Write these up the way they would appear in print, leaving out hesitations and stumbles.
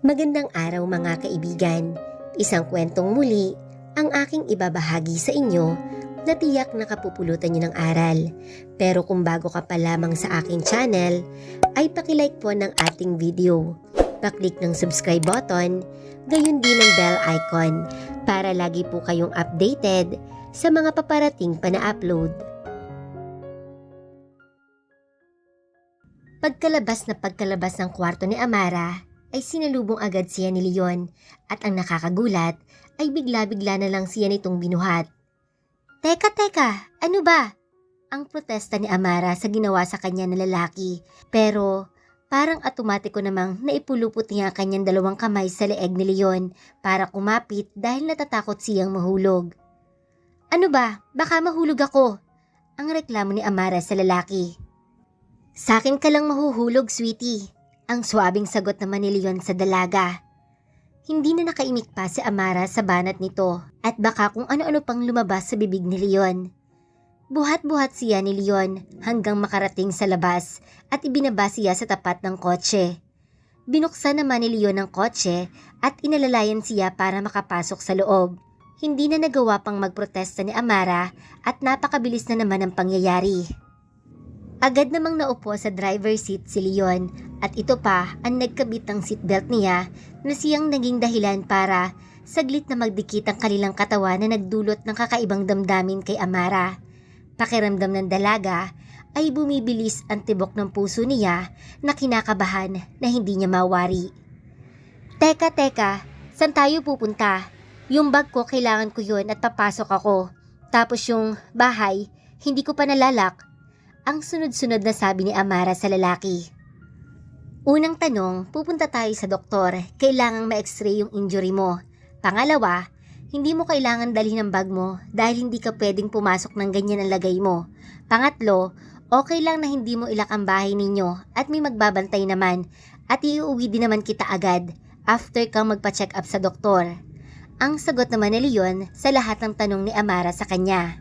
Magandang araw mga kaibigan. Isang kwentong muli ang aking ibabahagi sa inyo na tiyak nakapupulutan nyo ng aral. Pero kung bago ka pa lamang sa aking channel, ay pakilike po ng ating video. Paklik ng subscribe button, gayon din ng bell icon para lagi po kayong updated sa mga paparating pa na upload. Pagkalabas ng kwarto ni Amara, ay sinalubong agad siya ni Leon at ang nakakagulat ay bigla-bigla na lang siya nitong binuhat. Teka, ano ba? Ang protesta ni Amara sa ginawa sa kanya na lalaki, pero parang automatiko namang naipulupot niya kanyang dalawang kamay sa leeg ni Leon para kumapit dahil natatakot siyang mahulog. Ano ba? Baka mahulog ako, ang reklamo ni Amara sa lalaki. Sa akin ka lang mahuhulog, sweetie. Ang suabing sagot naman ni Leon sa dalaga. Hindi na nakaimik pa si Amara sa banat nito at baka kung ano-ano pang lumabas sa bibig ni Leon. Buhat-buhat siya ni Leon hanggang makarating sa labas at ibinaba siya sa tapat ng kotse. Binuksan naman ni Leon ang kotse at inalalayan siya para makapasok sa loob. Hindi na nagawa pang magprotesta ni Amara at napakabilis na naman ang pangyayari. Agad namang naupo sa driver seat si Leon at ito pa ang nagkabit ng seatbelt niya na siyang naging dahilan para saglit na magdikit ang kanilang katawan na nagdulot ng kakaibang damdamin kay Amara. Pakiramdam ng dalaga ay bumibilis ang tibok ng puso niya na kinakabahan na hindi niya mawari. Teka, saan tayo pupunta? Yung bag ko kailangan ko yun at papasok ako. Tapos yung bahay, hindi ko pa nalalak. Ang sunod-sunod na sabi ni Amara sa lalaki. Unang tanong, pupunta tayo sa doktor. Kailangang ma-x-ray yung injury mo. Pangalawa, hindi mo kailangan dalhin ang bag mo dahil hindi ka pwedeng pumasok ng ganyan ang lagay mo. Pangatlo, okay lang na hindi mo ilak ang bahay ninyo at may magbabantay naman at iuwi din naman kita agad after kang magpa-check up sa doktor. Ang sagot naman ni Leon sa lahat ng tanong ni Amara sa kanya.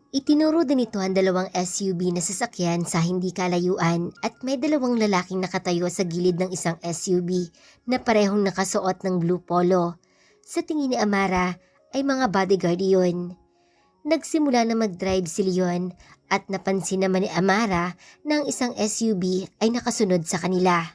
Itinuro din ito ang dalawang SUV na sasakyan sa hindi kalayuan at may dalawang lalaking nakatayo sa gilid ng isang SUV na parehong nakasuot ng blue polo. Sa tingin ni Amara ay mga bodyguard iyon. Nagsimula na mag-drive si Leon at napansin naman ni Amara na ang isang SUV ay nakasunod sa kanila.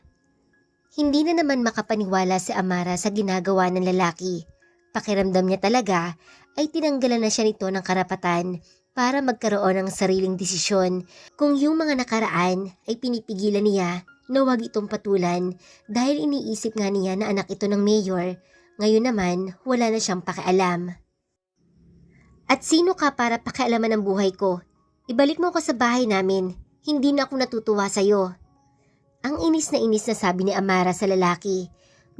Hindi na naman makapaniwala si Amara sa ginagawa ng lalaki. Pakiramdam niya talaga ay tinanggalan na siya nito ng karapatan para magkaroon ng sariling desisyon kung yung mga nakaraan ay pinipigilan niya na huwag itong patulan dahil iniisip nga niya na anak ito ng mayor, ngayon naman wala na siyang pakialam. At sino ka para pakialaman ang buhay ko? Ibalik mo ko sa bahay namin, hindi na ako natutuwa sa'yo. Ang inis na sabi ni Amara sa lalaki,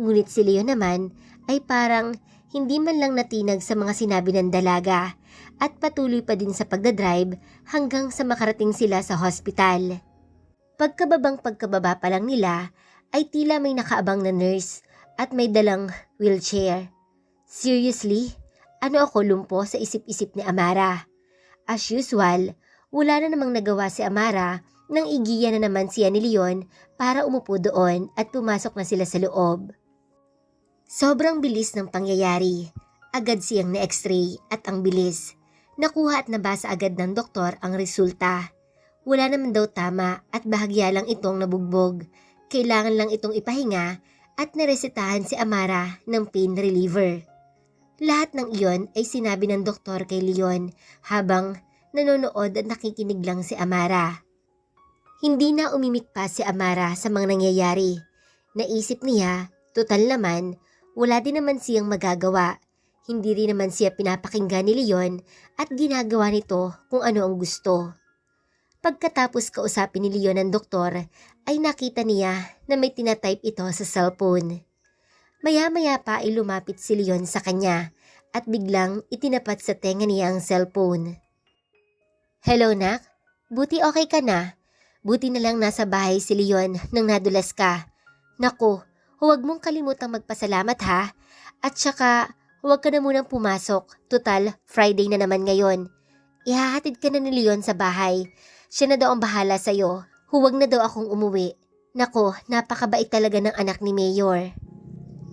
ngunit si Leo naman ay parang hindi man lang natinag sa mga sinabi ng dalaga at patuloy pa din sa pagdadrive hanggang sa makarating sila sa hospital. Pagkababa pa lang nila ay tila may nakaabang na nurse at may dalang wheelchair. Seriously? Ano ako lumpo sa isip-isip ni Amara? As usual, wala na namang nagawa si Amara nang igiya na naman siya ni Leon para umupo doon at pumasok na sila sa loob. Sobrang bilis ng pangyayari. Agad siyang na-x-ray at ang bilis. Nakuha at nabasa agad ng doktor ang resulta. Wala naman daw tama at bahagya lang itong nabugbog. Kailangan lang itong ipahinga at naresetahan si Amara ng pain reliever. Lahat ng iyon ay sinabi ng doktor kay Leon habang nanonood at nakikinig lang si Amara. Hindi na umimik pa si Amara sa mga nangyayari. Naisip niya, total naman, wala din naman siyang magagawa. Hindi rin naman siya pinapakinggan ni Leon at ginagawa nito kung ano ang gusto. Pagkatapos kausapin ni Leon ang doktor, ay nakita niya na may tinatype ito sa cellphone. Maya-maya pa ay lumapit si Leon sa kanya at biglang itinapat sa tenga niya ang cellphone. Hello, nak? Buti okay ka na? Buti na lang nasa bahay si Leon nang nadulas ka. Naku, huwag mong kalimutang magpasalamat ha. At saka, huwag ka na munang pumasok. Total, Friday na naman ngayon. Ihahatid ka na ni Leon sa bahay. Siya na daw ang bahala sa'yo. Huwag na daw akong umuwi. Nako, napakabait talaga ng anak ni Mayor.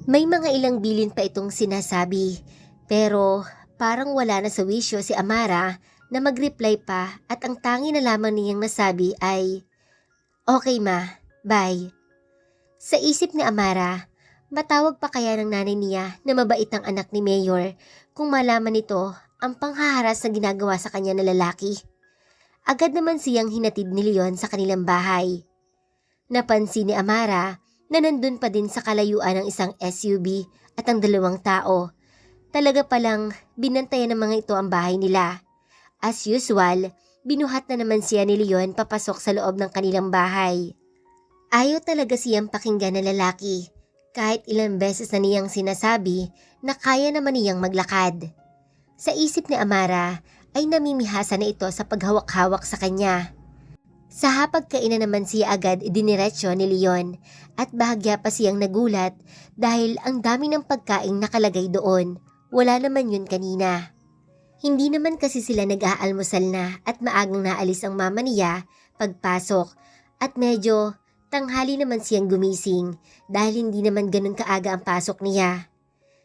May mga ilang bilin pa itong sinasabi, pero parang wala na sa wisyo si Amara na mag-reply pa at ang tangi na lamang niyang nasabi ay, "Okay ma, bye." Sa isip ni Amara, matawag pa kaya ng nanay niya na mabait ang anak ni Mayor kung malaman nito ang panghaharas na ginagawa sa kanya na lalaki. Agad naman siyang hinatid ni Leon sa kanilang bahay. Napansin ni Amara na nandun pa din sa kalayuan ng isang SUV at ang dalawang tao. Talaga palang binantayan ng mga ito ang bahay nila. As usual, binuhat na naman siya ni Leon papasok sa loob ng kanilang bahay. Ayaw talaga siyang pakinggan na lalaki, kahit ilang beses na niyang sinasabi na kaya naman niyang maglakad. Sa isip ni Amara ay namimihasa na ito sa paghawak-hawak sa kanya. Sa hapagkainan naman siya agad idiniretso ni Leon at bahagya pa siyang nagulat dahil ang dami ng pagkaing nakalagay doon. Wala naman yun kanina. Hindi naman kasi sila nag-aalmusal na at maagang naalis ang mama niya pagpasok at medyo tanghali naman siyang gumising dahil hindi naman ganun kaaga ang pasok niya.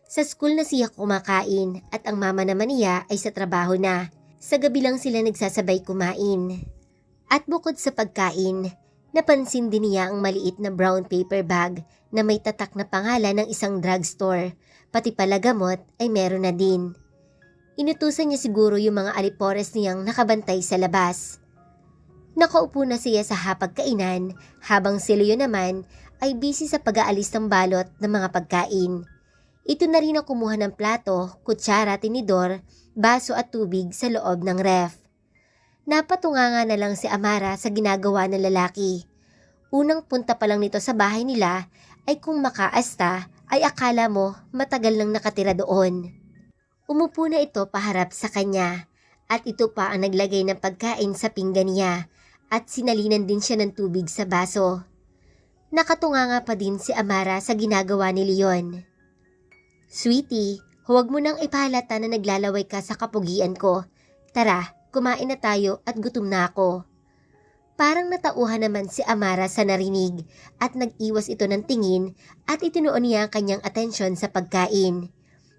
Sa school na siya kumakain at ang mama naman niya ay sa trabaho na. Sa gabi lang sila nagsasabay kumain. At bukod sa pagkain, napansin din niya ang maliit na brown paper bag na may tatak na pangalan ng isang drugstore, pati pala gamot ay meron na din. Inutusan niya siguro yung mga alipores niyang nakabantay sa labas. Nakaupo na siya sa hapagkainan habang si Leo naman ay busy sa pag-aalis ng balot ng mga pagkain. Ito na rin ang kumuha ng plato, kutsara, tinidor, baso at tubig sa loob ng ref. Napatunganga na lang si Amara sa ginagawa ng lalaki. Unang punta pa lang nito sa bahay nila ay kung makaasta ay akala mo matagal nang nakatira doon. Umupo na ito paharap sa kanya at ito pa ang naglagay ng pagkain sa pinggan niya at sinalinan din siya ng tubig sa baso. Nakatunganga pa din si Amara sa ginagawa ni Leon. "Sweetie, huwag mo nang ipahalata na naglalaway ka sa kapugian ko. Tara, kumain na tayo at gutom na ako." Parang natauhan naman si Amara sa narinig at nag-iwas ito ng tingin at itinuon niya ang kanyang atensyon sa pagkain.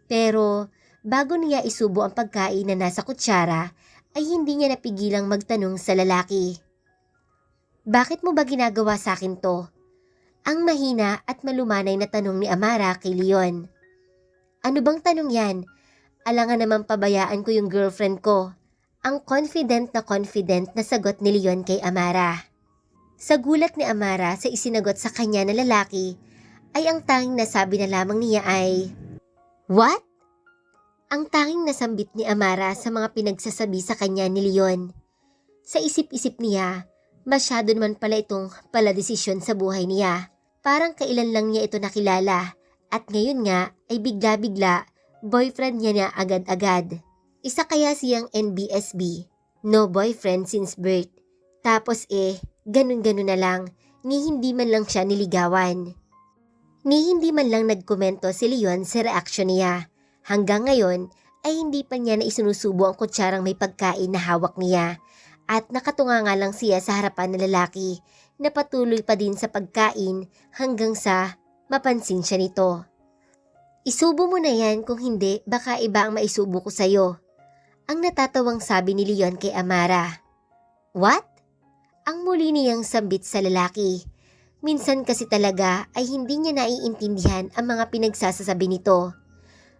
Pero bago niya isubo ang pagkain na nasa kutsara ay hindi niya napigilang magtanong sa lalaki. "Bakit mo ba ginagawa sa akin to?" Ang mahina at malumanay na tanong ni Amara kay Leon. "Ano bang tanong yan? Alangan naman pabayaan ko yung girlfriend ko." Ang confident na sagot ni Leon kay Amara. Sa gulat ni Amara sa isinagot sa kanya na lalaki, ay ang tanging nasabi na lamang niya ay, "What?" Ang tanging nasambit ni Amara sa mga pinagsasabi sa kanya ni Leon. Sa isip-isip niya, masyado naman pala itong paladesisyon sa buhay niya. Parang kailan lang niya ito nakilala at ngayon nga ay bigla-bigla boyfriend niya na agad-agad. Isa kaya siyang NBSB, no boyfriend since birth. Tapos ganun-ganun na lang, ni hindi man lang siya niligawan. Ni hindi man lang nagkomento si Leon sa reaksyon niya. Hanggang ngayon ay hindi pa niya na isinusubo ang kutsarang may pagkain na hawak niya. At nakatunga nga lang siya sa harapan ng lalaki na patuloy pa din sa pagkain hanggang sa mapansin siya nito. "Isubo mo na yan, kung hindi baka iba ang maisubo ko sa'yo." Ang natatawang sabi ni Leon kay Amara. "What?" Ang muli niyang sambit sa lalaki. Minsan kasi talaga ay hindi niya naiintindihan ang mga pinagsasasabi nito.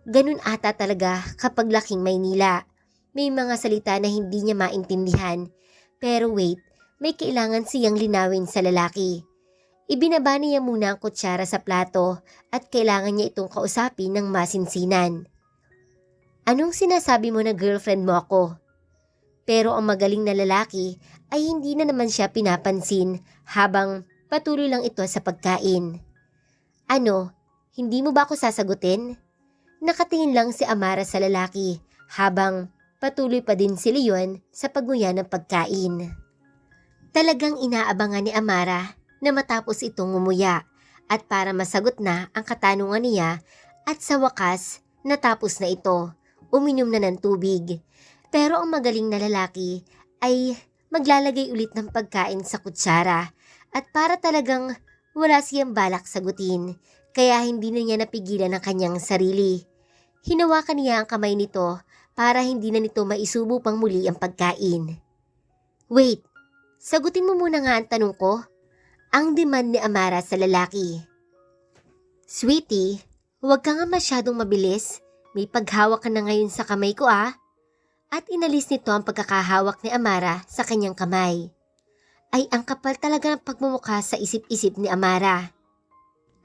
Ganun ata talaga kapag laking Maynila. May mga salita na hindi niya maintindihan. Pero wait, may kailangan siyang linawin sa lalaki. Ibinaba niya muna ang kutsara sa plato at kailangan niya itong kausapin ng masinsinan. "Anong sinasabi mo na girlfriend mo ako?" Pero ang magaling na lalaki ay hindi na naman siya pinapansin habang patuloy lang ito sa pagkain. "Ano, hindi mo ba ako sasagutin?" Nakatingin lang si Amara sa lalaki habang patuloy pa din si Leon sa pagnguya ng pagkain. Talagang inaabangan ni Amara na matapos itong ngumuya at para masagot na ang katanungan niya at sa wakas natapos na ito. Uminom na ng tubig. Pero ang magaling na lalaki ay maglalagay ulit ng pagkain sa kutsara at para talagang wala siyang balak sagutin, kaya hindi na niya napigilan ang kanyang sarili. Hinawakan niya ang kamay nito para hindi na nito maisubo pang muli ang pagkain. Wait, sagutin mo muna nga ang tanong ko. Ang demand ni Amara sa lalaki. Sweetie, huwag ka nga masyadong mabilis. May paghawak ka na ngayon sa kamay ko ah. At inalis nito ang pagkakahawak ni Amara sa kanyang kamay. Ay ang kapal talaga ng pagmumukha sa isip-isip ni Amara.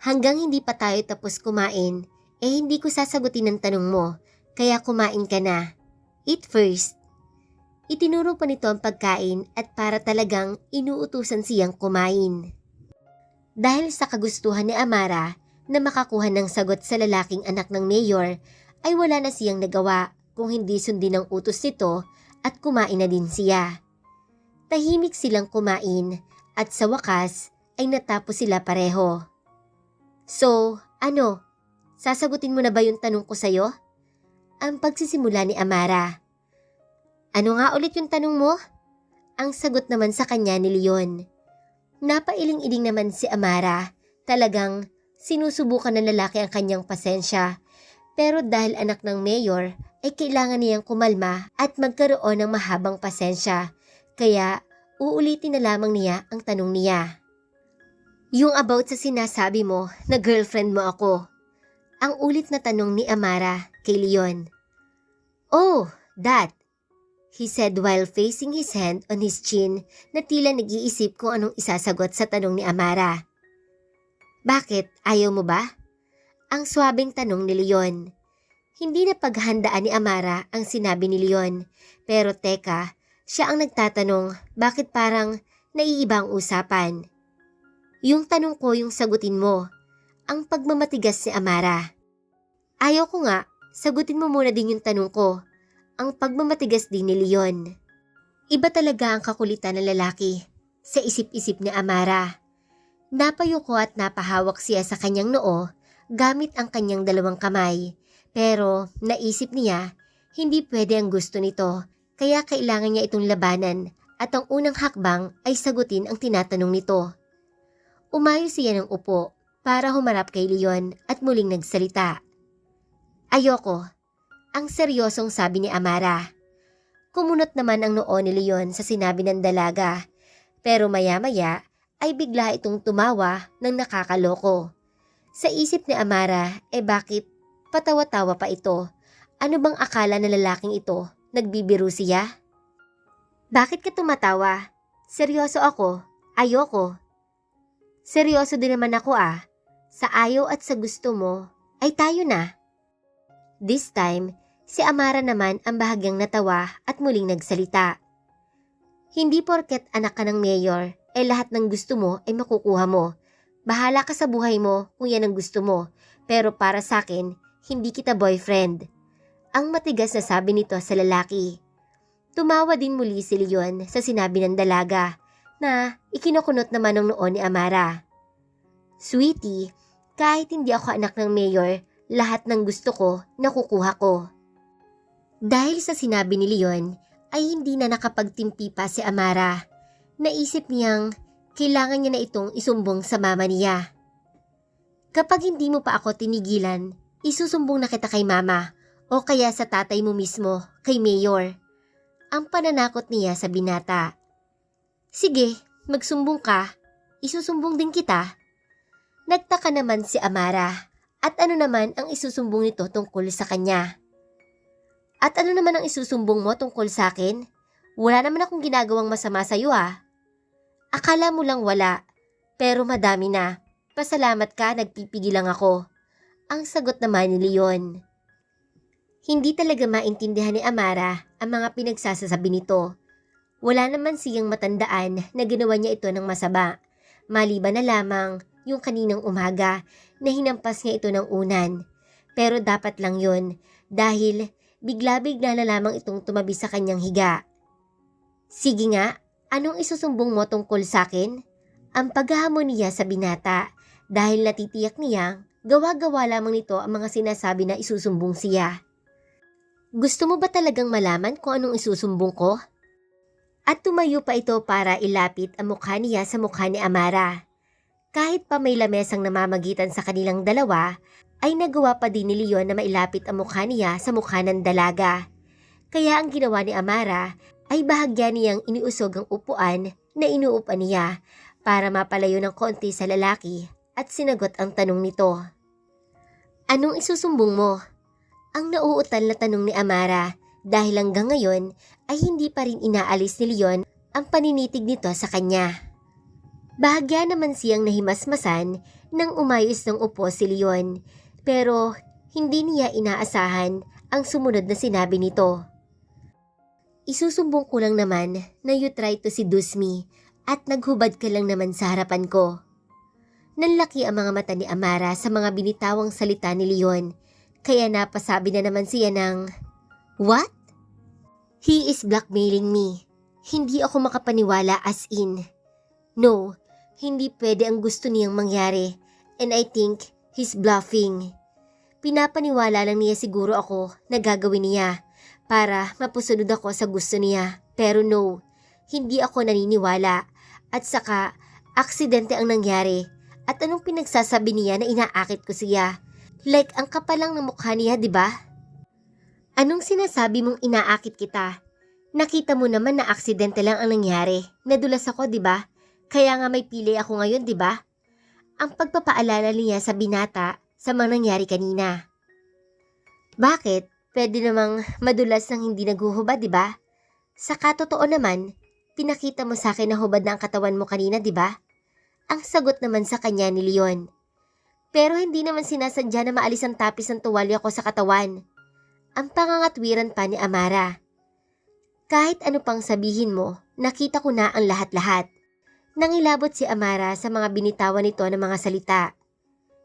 Hanggang hindi pa tayo tapos kumain, hindi ko sasagutin ang tanong mo, kaya kumain ka na. Eat first. Itinuro pa nito ang pagkain at para talagang inuutusan siyang kumain. Dahil sa kagustuhan ni Amara na makakuha ng sagot sa lalaking anak ng mayor, ay wala na siyang nagawa kung hindi sundin ang utos nito at kumain na din siya. Tahimik silang kumain at sa wakas ay natapos sila pareho. So, ano? Sasagutin mo na ba yung tanong ko sa'yo? Ang pagsisimula ni Amara. Ano nga ulit yung tanong mo? Ang sagot naman sa kanya ni Leon. Napailing-iling naman si Amara. Talagang sinusubukan ng lalaki ang kanyang pasensya. Pero dahil anak ng mayor, ay kailangan niyang kumalma at magkaroon ng mahabang pasensya. Kaya uulitin na lamang niya ang tanong niya. Yung about sa sinasabi mo na girlfriend mo ako. Ang ulit na tanong ni Amara kay Leon. Oh, that, he said while facing his hand on his chin na tila nag-iisip kung anong isasagot sa tanong ni Amara. Bakit? Ayaw mo ba? Ang swabing tanong ni Leon. Hindi na paghandaan ni Amara ang sinabi ni Leon. Pero teka, siya ang nagtatanong bakit parang naiiba ang usapan. Yung tanong ko yung sagutin mo. Ang pagmamatigas ni Amara. Ayaw ko nga, sagutin mo muna din yung tanong ko. Ang pagmamatigas din ni Leon. Iba talaga ang kakulitan ng lalaki sa isip-isip ni Amara. Napayuko at napahawak siya sa kanyang noo gamit ang kanyang dalawang kamay. Pero naisip niya, hindi pwede ang gusto nito kaya kailangan niya itong labanan at ang unang hakbang ay sagutin ang tinatanong nito. Umayo siya ng upo para humarap kay Leon at muling nagsalita. Ayoko, ang seryosong sabi ni Amara. Kumunot naman ang noo ni Leon sa sinabi ng dalaga, pero maya-maya ay bigla itong tumawa ng nakakaloko. Sa isip ni Amara, bakit patawa-tawa pa ito? Ano bang akala ng lalaking ito? Nagbibiro siya? Bakit ka tumatawa? Seryoso ako. Ayoko. Seryoso din naman ako ah. Sa ayaw at sa gusto mo, ay tayo na. This time, si Amara naman ang bahagyang natawa at muling nagsalita. Hindi porket anak ka ng mayor, lahat ng gusto mo ay makukuha mo. Bahala ka sa buhay mo kung yan ang gusto mo, pero para sa akin, hindi kita boyfriend. Ang matigas na sabi nito sa lalaki. Tumawa din muli si Leon sa sinabi ng dalaga na ikinokunot naman ng noo ni Amara. Sweetie, kahit hindi ako anak ng mayor, lahat ng gusto ko nakukuha ko. Dahil sa sinabi ni Leon ay hindi na nakapagtimpi pa si Amara. Naisip niyang kailangan niya na itong isumbong sa mama niya. Kapag hindi mo pa ako tinigilan, isusumbong na kita kay mama o kaya sa tatay mo mismo, kay mayor. Ang pananakot niya sa binata. Sige, magsumbong ka. Isusumbong din kita. Nagtaka naman si Amara. At ano naman ang isusumbong nito tungkol sa kanya? At ano naman ang isusumbong mo tungkol sa akin? Wala naman akong ginagawang masama sa iyo ah. Akala mo lang wala, pero madami na. Pasalamat ka, nagpipigil lang ako. Ang sagot naman ni Leon. Hindi talaga maintindihan ni Amara ang mga pinagsasasabi nito. Wala naman siyang matandaan na ginawa niya ito ng masama. Maliban na lamang yung kaninang umaga na hinampas niya ito ng unan. Pero dapat lang yun dahil bigla-bigla na lamang itong tumabi sa kanyang higa. Sige nga, anong isusumbong mo tungkol sa akin? Ang paghahamon niya sa binata dahil natitiyak niya gawa-gawa lamang nito ang mga sinasabi na isusumbong siya. Gusto mo ba talagang malaman kung anong isusumbong ko? At tumayo pa ito para ilapit ang mukha niya sa mukha ni Amara. Kahit pa may lamesang namamagitan sa kanilang dalawa, ay nagawa pa din ni Leon na mailapit ang mukha niya sa mukha ng dalaga. Kaya ang ginawa ni Amara ay bahagya niyang iniusog ang upuan na inuupan niya para mapalayo ng konti sa lalaki at sinagot ang tanong nito. Anong isusumbong mo? Ang nauutal na tanong ni Amara dahil hanggang ngayon ay hindi pa rin inaalis ni Leon ang paninitig nito sa kanya. Bahagya naman siyang nahimasmasan nang umayos ng upo si Leon, pero hindi niya inaasahan ang sumunod na sinabi nito. Isusumbong ko lang naman na you try to seduce me at naghubad ka lang naman sa harapan ko. Nanlaki ang mga mata ni Amara sa mga binitawang salita ni Leon, kaya napasabi na naman siya ng, What? He is blackmailing me. Hindi ako makapaniwala as in. No, hindi pwede ang gusto niyang mangyari and I think he's bluffing. Pinapaniwala lang niya siguro ako na gagawin niya para mapusunod ako sa gusto niya. Pero no, hindi ako naniniwala at saka aksidente ang nangyari. At anong pinagsasabi niya na inaakit ko siya? Like ang kapal lang ng mukha niya, di ba? Anong sinasabi mong inaakit kita? Nakita mo naman na aksidente lang ang nangyari. Nadulas ako, di ba? Kaya nga may pili ako ngayon, di ba? Ang pagpapaalala niya sa binata sa mga nangyari kanina. Bakit? Pwede namang madulas ng hindi naghuhubad, di ba? Sa katotoo naman, pinakita mo sa akin na hubad na ang katawan mo kanina, di ba? Ang sagot naman sa kanya ni Leon. Pero hindi naman sinasadya na maalis ang tapis ng tuwalya ko sa katawan. Ang pangangatwiran pa ni Amara. Kahit ano pang sabihin mo, nakita ko na ang lahat-lahat. Nangilabot si Amara sa mga binitawan nito ng mga salita.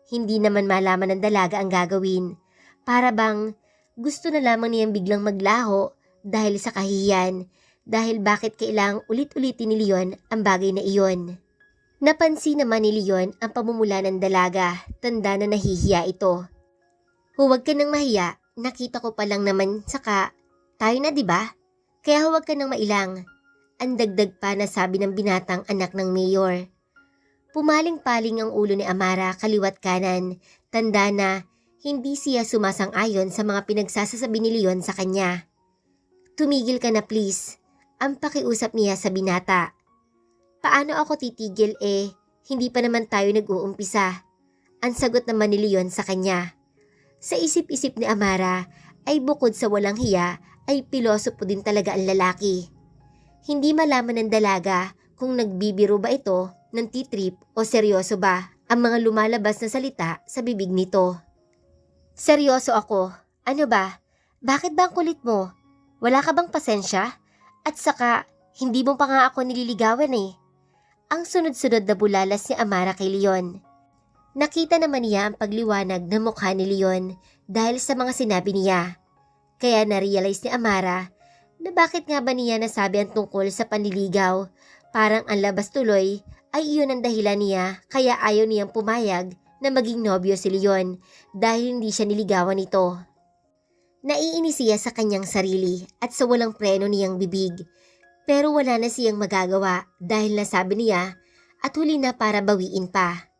Hindi naman malaman ng dalaga ang gagawin. Para bang gusto na lamang niyang biglang maglaho dahil sa kahihiyan, dahil bakit kailangang ulit-ulitin ni Leon ang bagay na iyon. Napansin naman ni Leon ang pamumula ng dalaga, tanda na nahihiya ito. Huwag ka nang mahiya, nakita ko pa lang naman, saka tayo na, di ba? Kaya huwag ka nang mailang. Ang dagdag pa na sabi ng binatang anak ng mayor. Pumaling-paling ang ulo ni Amara kaliwat kanan, tanda na hindi siya sumasang-ayon sa mga pinagsasasabi ni Leon sa kanya. Tumigil ka na please, ang pakiusap niya sa binata. Paano ako titigil hindi pa naman tayo nag-uumpisa? Ang sagot naman ni Leon sa kanya. Sa isip-isip ni Amara ay bukod sa walang hiya ay pilosopo din talaga ang lalaki. Hindi malaman ng dalaga kung nagbibiro ba ito, ng titrip o seryoso ba ang mga lumalabas na salita sa bibig nito. Seryoso ako. Ano ba? Bakit ba ang kulit mo? Wala ka bang pasensya? At saka, hindi mo pa nga ako nililigawan Ang sunod-sunod na bulalas ni Amara kay Leon. Nakita naman niya ang pagliwanag ng mukha ni Leon dahil sa mga sinabi niya. Kaya na-realize ni Amara na bakit nga ba niya nasabi ang tungkol sa panliligaw. Parang ang labas tuloy ay iyon ang dahilan niya kaya ayaw niyang pumayag na maging nobyo si Leon dahil hindi siya niligawan nito. Naiinis siya sa kanyang sarili at sa walang preno niyang bibig. Pero wala na siyang magagawa dahil nasabi niya at huli na para bawiin pa.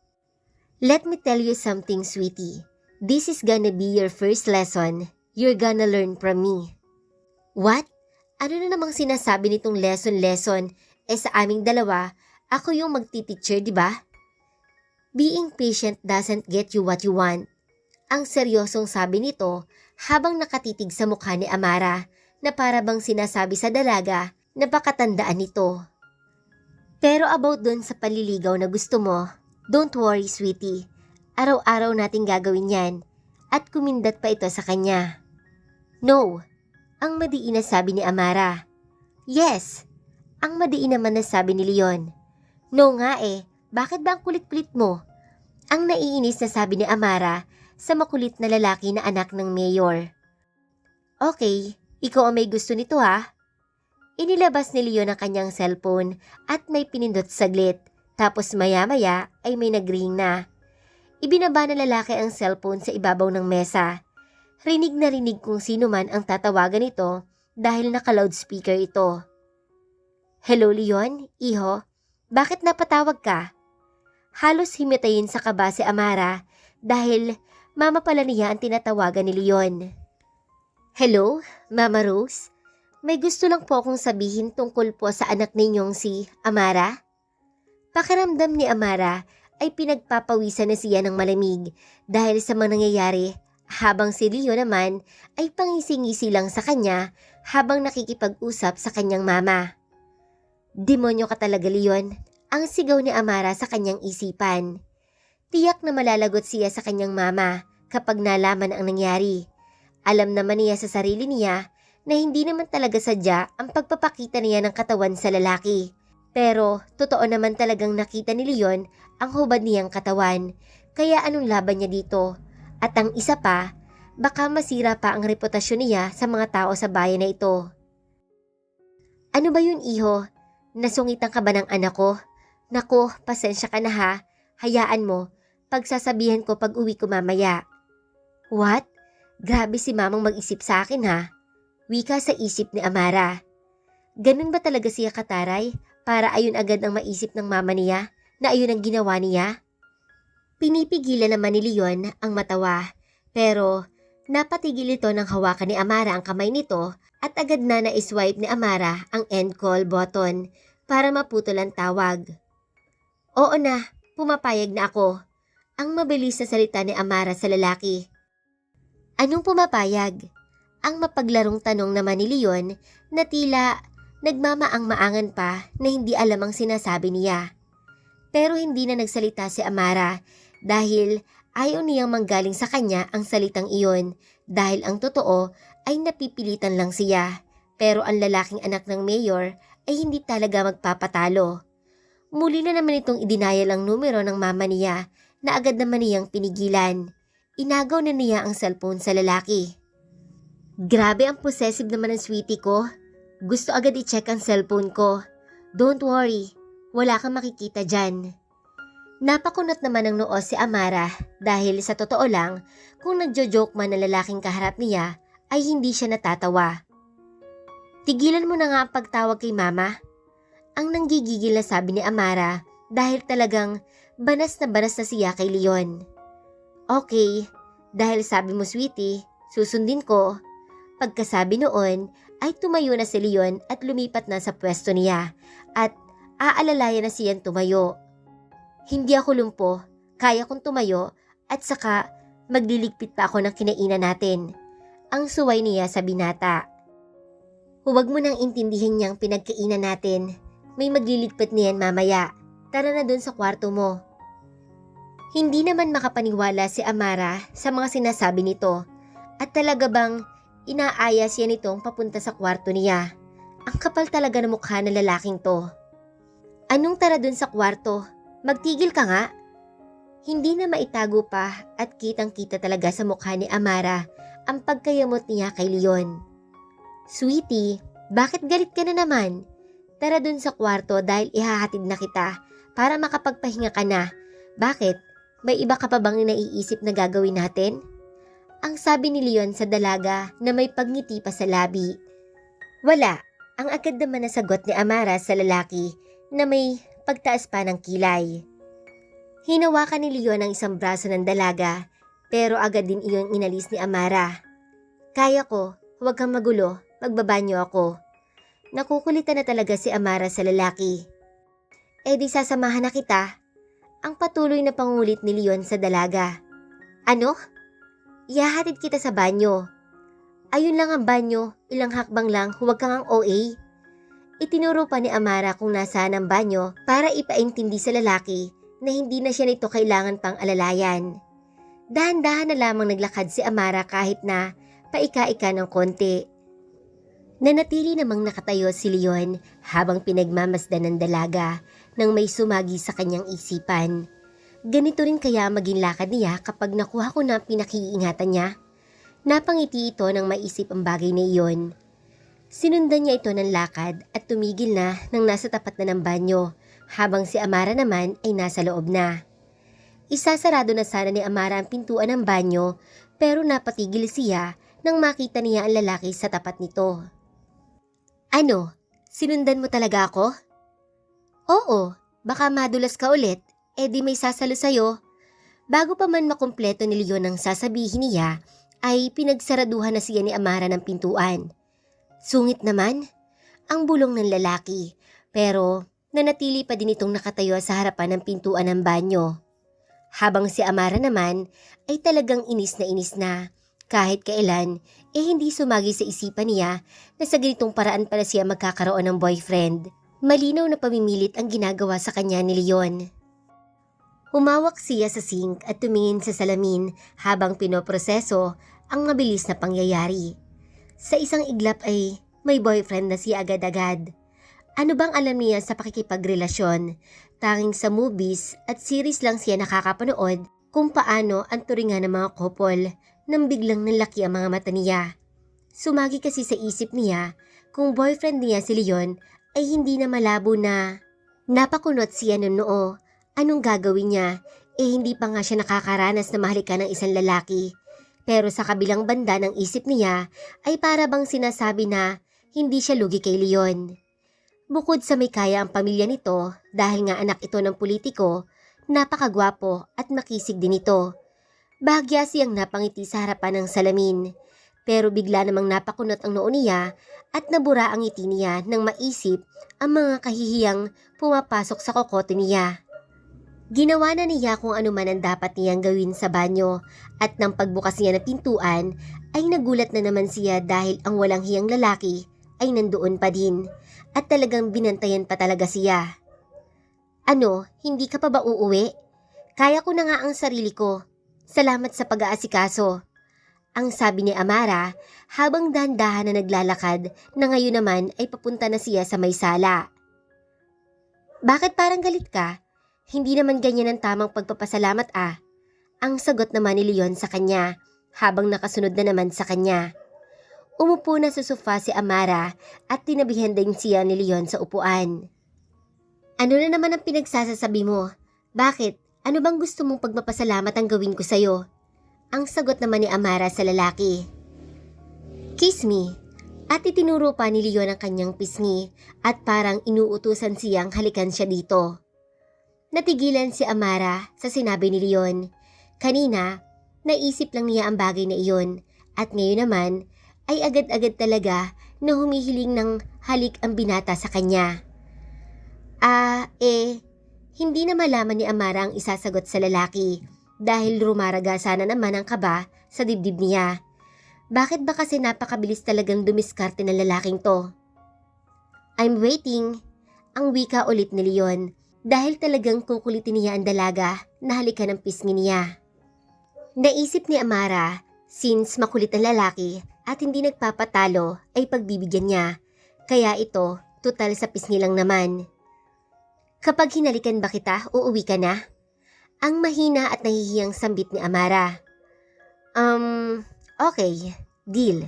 Let me tell you something, sweetie. This is gonna be your first lesson. You're gonna learn from me. What? Ano na namang sinasabi nitong lesson? Sa aming dalawa, ako yung magti-teacher, di ba? Being patient doesn't get you what you want. Ang seryosong sabi nito habang nakatitig sa mukha ni Amara na para bang sinasabi sa dalaga na baka tandaan nito. Pero about dun sa paliligaw na gusto mo, don't worry sweetie. Araw-araw nating gagawin yan at kumindat pa ito sa kanya. No, ang madiin na sabi ni Amara. Yes, ang madiin naman na sabi ni Leon. No nga bakit ba ang kulit-kulit mo? Ang naiinis na sabi ni Amara sa makulit na lalaki na anak ng mayor. Okay, ikaw ang may gusto nito ha? Inilabas ni Leon ang kanyang cellphone at may pinindot saglit, tapos maya-maya ay may nag-ring na. Ibinaba ng lalaki ang cellphone sa ibabaw ng mesa. Rinig na rinig kung sino man ang tatawagan ito dahil naka-loudspeaker ito. Hello Leon, iho, bakit napatawag ka? Halos himatayin sa kaba si Amara dahil mama pala niya ang tinatawagan ni Leon. Hello, Mama Rose? May gusto lang po akong sabihin tungkol po sa anak ninyong si Amara. Pakiramdam ni Amara ay pinagpapawisan na siya ng malamig dahil sa mga nangyayari habang si Leo naman ay pangisi-ngisi lang sa kanya habang nakikipag-usap sa kanyang mama. Demonyo ka talaga, Leon, ang sigaw ni Amara sa kanyang isipan. Tiyak na malalagot siya sa kanyang mama kapag nalaman ang nangyari. Alam naman niya sa sarili niya na hindi naman talaga sadya ang pagpapakita niya ng katawan sa lalaki. Pero totoo naman talagang nakita ni Leon ang hubad niyang katawan, kaya anong laban niya dito? At ang isa pa, baka masira pa ang reputasyon niya sa mga tao sa bayan na ito. Ano ba yun, iho? Nasungitan ka ba ng anak ko? Naku, pasensya ka na ha. Hayaan mo, pagsasabihan ko pag uwi ko mamaya. What? Grabe si mamang mag-isip sa akin ha. Wika sa isip ni Amara. Ganun ba talaga siya kataray? Para ayun agad ang maisip ng mama niya na ayun ang ginawa niya? Pinipigilan naman ni Leon ang matawa, pero napatigil ito ng hawakan ni Amara ang kamay nito at agad na na-swipe ni Amara ang end call button para maputol ang tawag. Oo na, pumapayag na ako. Ang mabilis na salita ni Amara sa lalaki. Anong pumapayag? Ang mapaglarong tanong naman ni Leon na tila nagmamaang-maangan pa na hindi alam ang sinasabi niya. Pero hindi na nagsalita si Amara dahil ayaw niyang manggaling sa kanya ang salitang iyon dahil ang totoo ay napipilitan lang siya. Pero ang lalaking anak ng mayor ay hindi talaga magpapatalo. Muli na naman itong idinayal ang numero ng mama niya na agad naman niyang pinigilan. Inagaw na niya ang cellphone sa lalaki. Grabe ang possessive naman ng sweetie ko. Gusto agad i-check ang cellphone ko. Don't worry, wala kang makikita dyan. Napakunot naman ng noo si Amara dahil sa totoo lang, kung nagjo-joke man ang lalaking kaharap niya, ay hindi siya natatawa. Tigilan mo na nga ang pagtawag kay mama. Ang nanggigigil na sabi ni Amara dahil talagang banas na siya kay Leon. Okay, dahil sabi mo sweetie, susundin ko. Pagkasabi noon, ay tumayo na si Leon at lumipat na sa pwesto niya at aalalayan na siyang tumayo. Hindi ako lumpo, kaya kong tumayo at saka magliligpit pa ako ng kinainan natin. Ang suway niya sa binata. Huwag mo nang intindihin niyang pinagkainan natin. May magliligpit niyan mamaya. Tara na dun sa kwarto mo. Hindi naman makapaniwala si Amara sa mga sinasabi nito at talaga bang inaaya siya nitong papunta sa kwarto niya. Ang kapal talaga ng mukha ng lalaking to. Anong tara dun sa kwarto? Magtigil ka nga. Hindi na maitago pa at kitang-kita talaga sa mukha ni Amara ang pagkayamot niya kay Leon. Sweetie, bakit galit ka na naman? Tara dun sa kwarto dahil ihahatid na kita para makapagpahinga ka na. Bakit? May iba ka pa bang naiisip na gagawin natin? Ang sabi ni Leon sa dalaga na may pagngiti pa sa labi. Wala, ang agad naman na sagot ni Amara sa lalaki na may pagtaas pa ng kilay. Hinawakan ni Leon ang isang braso ng dalaga pero agad din iyon inalis ni Amara. Kaya ko, huwag kang magulo, magbabanyo ako. Nakukulitan na talaga si Amara sa lalaki. Eh di sasamahan na kita. Ang patuloy na pangulit ni Leon sa dalaga. Ano? Ihahatid kita sa banyo. Ayun lang ang banyo, ilang hakbang lang, huwag kang ang OA. Itinuro pa ni Amara kung nasaan ang banyo para ipaintindi sa lalaki na hindi na siya nito kailangan pang alalayan. Dahan-dahan na lamang naglakad si Amara kahit na paika-ika ng konti. Nanatili namang nakatayo si Leon habang pinagmamasdan ng dalaga nang may sumagi sa kanyang isipan. Ganito rin kaya maging lakad niya kapag nakuha ko na ang pinakiingatan niya. Napangiti ito nang maisip ang bagay na iyon. Sinundan niya ito ng lakad at tumigil na nang nasa tapat na ng banyo habang si Amara naman ay nasa loob na. Isasarado na sana ni Amara ang pintuan ng banyo pero napatigil siya nang makita niya ang lalaki sa tapat nito. Ano? Sinundan mo talaga ako? Oo, baka madulas ka ulit. di may sasalo sa'yo. Bago pa man makumpleto ni Leon ang sasabihin niya, ay pinagsaraduhan na siya ni Amara ng pintuan. Sungit naman ang bulong ng lalaki, pero nanatili pa din itong nakatayo sa harapan ng pintuan ng banyo. Habang si Amara naman ay talagang inis na kahit kailan hindi sumagi sa isipan niya na sa ganitong paraan pala siya magkakaroon ng boyfriend. Malinaw na pamimilit ang ginagawa sa kanya ni Leon. Humawak siya sa sink at tumingin sa salamin habang pinoproseso ang mabilis na pangyayari. Sa isang iglap ay may boyfriend na siya agad-agad. Ano bang alam niya sa pakikipagrelasyon? Tanging sa movies at series lang siya nakakapanood kung paano ang turingan ng mga couple nang biglang nalaki ang mga mata niya. Sumagi kasi sa isip niya kung boyfriend niya si Leon ay hindi na malabo na. Napakunot siya noon noo. Anong gagawin niya? Hindi pa nga siya nakakaranas na mahalikan ng isang lalaki. Pero sa kabilang banda ng isip niya ay para bang sinasabi na hindi siya lugi kay Leon. Bukod sa may kaya ang pamilya nito dahil nga anak ito ng politiko, napakagwapo at makisig din ito. Bahagya siyang napangiti sa harapan ng salamin. Pero bigla namang napakunot ang noo niya at nabura ang ngiti niya nang maisip ang mga kahihiyang pumapasok sa kokote niya. Ginawa na niya kung ano man ang dapat niyang gawin sa banyo at nang pagbukas niya ng pintuan ay nagulat na naman siya dahil ang walang hiyang lalaki ay nandoon pa din at talagang binantayan pa talaga siya. Ano, hindi ka pa ba uuwi? Kaya ko na nga ang sarili ko. Salamat sa pag-aasikaso. Ang sabi ni Amara habang dahan-dahan na naglalakad na ngayon naman ay papunta na siya sa may sala. Bakit parang galit ka? Hindi naman ganyan ang tamang pagpapasalamat ah. Ang sagot naman ni Leon sa kanya habang nakasunod na naman sa kanya. Umupo na sa sofa si Amara at tinabihan din siya ni Leon sa upuan. Ano na naman ang pinagsasasabi mo? Bakit? Ano bang gusto mong pagpapasalamat ang gawin ko sa'yo? Ang sagot naman ni Amara sa lalaki. Kiss me. At itinuro pa ni Leon ang kanyang pisngi at parang inuutusan siyang halikan siya dito. Natigilan si Amara sa sinabi ni Leon. Kanina, naisip lang niya ang bagay na iyon at ngayon naman ay agad-agad talaga na humihiling ng halik ang binata sa kanya. Hindi na malaman ni Amara ang isasagot sa lalaki. Dahil rumaraga sana naman ang kaba sa dibdib niya. Bakit ba kasi napakabilis talagang dumiskarte ng lalaking to? I'm waiting, ang wika ulit ni Leon dahil talagang kukulitin niya ang dalaga na halikan ng pisngi niya. Naisip ni Amara, since makulit ang lalaki at hindi nagpapatalo ay pagbibigyan niya, kaya ito tutal sa pisngi lang naman. Kapag hinalikan ba kita, uuwi ka na? Ang mahina at nahihiyang sambit ni Amara. Okay, deal.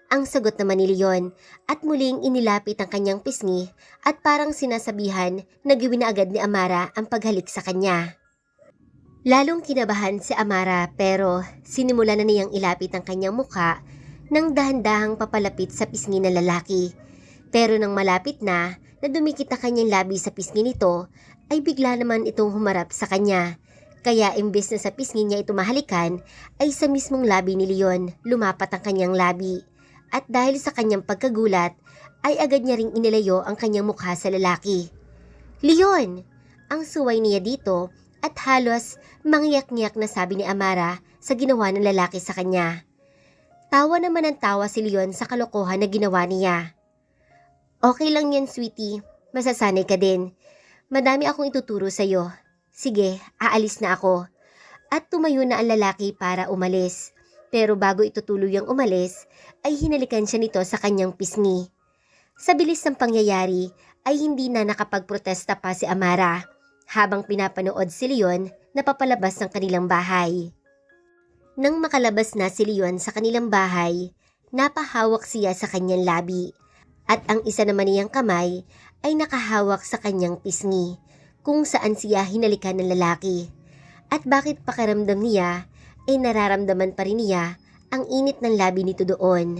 Ang sagot naman ni Leon at muling inilapit ang kanyang pisngi at parang sinasabihan na gawin na agad ni Amara ang paghalik sa kanya. Lalong kinabahan si Amara pero sinimula na niyang ilapit ang kanyang mukha nang dahan-dahang papalapit sa pisngi ng lalaki. Pero nang malapit na dumikit na kanyang labi sa pisngi nito ay bigla naman itong humarap sa kanya. Kaya imbes na sa pisngi niya ito mahalikan, ay sa mismong labi ni Leon lumapat ang kanyang labi. At dahil sa kanyang pagkagulat, ay agad niya ring inilayo ang kanyang mukha sa lalaki. Leon! Ang suway niya dito at halos mangyak-ngyak na sabi ni Amara sa ginawa ng lalaki sa kanya. Tawa naman ang tawa si Leon sa kalokohan na ginawa niya. Okay lang yan, sweetie. Masasanay ka din. Madami akong ituturo sa'yo. Sige, aalis na ako. At tumayo na ang lalaki para umalis. Pero bago ito tuluyang umalis, ay hinalikan siya nito sa kanyang pisngi. Sa bilis ng pangyayari, ay hindi na nakapagprotesta pa si Amara, habang pinapanood si Leon na papalabas ng kanilang bahay. Nang makalabas na si Leon sa kanilang bahay, napahawak siya sa kanyang labi, at ang isa naman niyang kamay ay nakahawak sa kanyang pisngi, kung saan siya hinalikan ng lalaki. At bakit pakiramdam niya ay nararamdaman pa rin niya ang init ng labi nito doon.